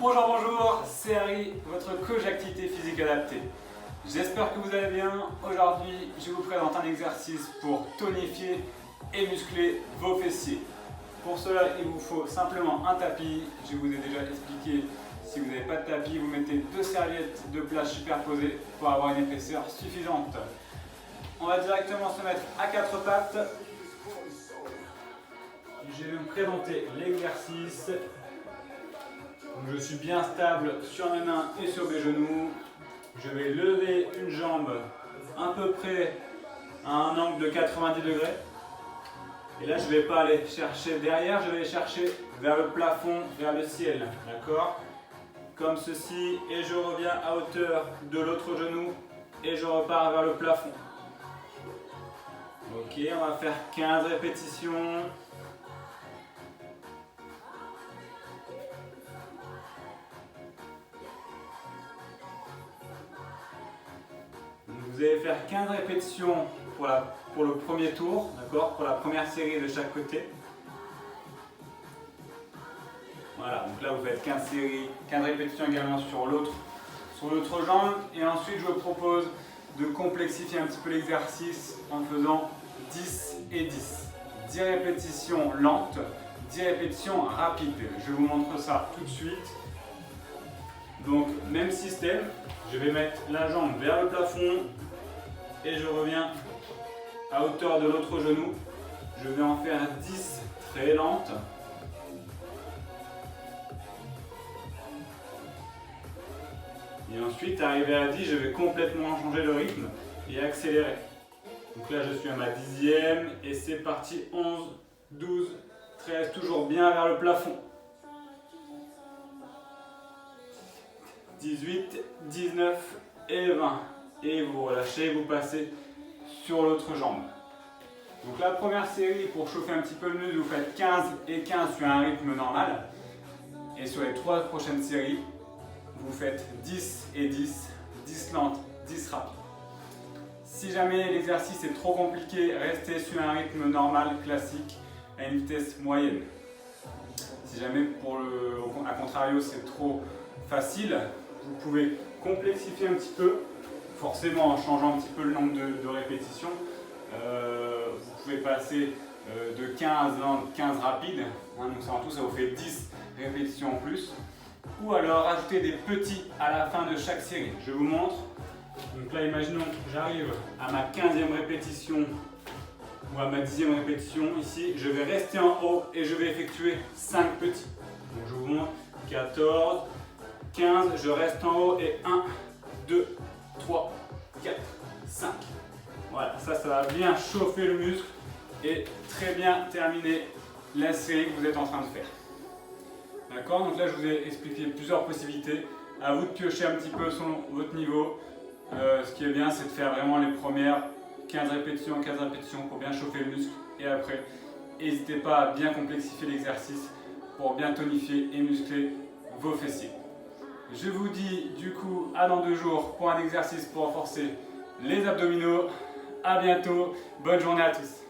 Bonjour, bonjour, c'est Harry, votre coach d'activité physique adaptée. J'espère que vous allez bien. Aujourd'hui, je vous présente un exercice pour tonifier et muscler vos fessiers. Pour cela, il vous faut simplement un tapis. Je vous ai déjà expliqué, si vous n'avez pas de tapis, vous mettez 2 serviettes de plage superposées pour avoir une épaisseur suffisante. On va directement se mettre à 4 pattes. Je vais vous présenter l'exercice. Je suis bien stable sur mes mains et sur mes genoux. Je vais lever une jambe à peu près à un angle de 90 degrés. Et là, je ne vais pas aller chercher derrière, je vais aller chercher vers le plafond, vers le ciel. D'accord? Comme ceci, et je reviens à hauteur de l'autre genou et je repars vers le plafond. Ok, on va faire 15 répétitions. Vous allez faire 15 répétitions pour le premier tour, d'accord, pour la première série de chaque côté. Voilà, donc là vous faites 15 séries, 15 répétitions également sur l'autre jambe. Et ensuite je vous propose de complexifier un petit peu l'exercice en faisant 10 et 10. 10 répétitions lentes, 10 répétitions rapides. Je vous montre ça tout de suite. Donc même système, je vais mettre la jambe vers le plafond et je reviens à hauteur de l'autre genou. Je vais en faire 10 très lentes. Et ensuite, arrivé à 10, je vais complètement changer le rythme et accélérer. Donc là, je suis à ma 10e et c'est parti. 11, 12, 13, toujours bien vers le plafond. 18, 19 et 20. Et vous relâchez, vous passez sur l'autre jambe. Donc la première série, pour chauffer un petit peu le muscle, vous faites 15 et 15 sur un rythme normal. Et sur les 3 prochaines séries, vous faites 10 et 10, 10 lentes, 10 rapides. Si jamais l'exercice est trop compliqué, restez sur un rythme normal, classique, à une vitesse moyenne. Si jamais, à contrario, c'est trop facile, vous pouvez complexifier un petit peu, forcément en changeant un petit peu le nombre de répétitions. Vous pouvez passer de 15 lentes, 15 rapides, donc en tout ça vous fait 10 répétitions en plus. Ou alors rajouter des petits à la fin de chaque série. Je vous montre. Donc là, imaginons que j'arrive à ma 15e répétition ou à ma 10e répétition. Ici, je vais rester en haut et je vais effectuer 5 petits. Donc je vous montre 14, 15, je reste en haut et 1, 2, 3, 4, 5. Voilà, ça va bien chauffer le muscle et très bien terminer la série que vous êtes en train de faire. D'accord, donc là je vous ai expliqué plusieurs possibilités. À vous de piocher un petit peu selon votre niveau. Ce qui est bien, c'est de faire vraiment les premières 15 répétitions pour bien chauffer le muscle. Et après, n'hésitez pas à bien complexifier l'exercice pour bien tonifier et muscler vos fessiers. Je vous dis du coup à dans 2 jours pour un exercice pour renforcer les abdominaux. À bientôt, bonne journée à tous.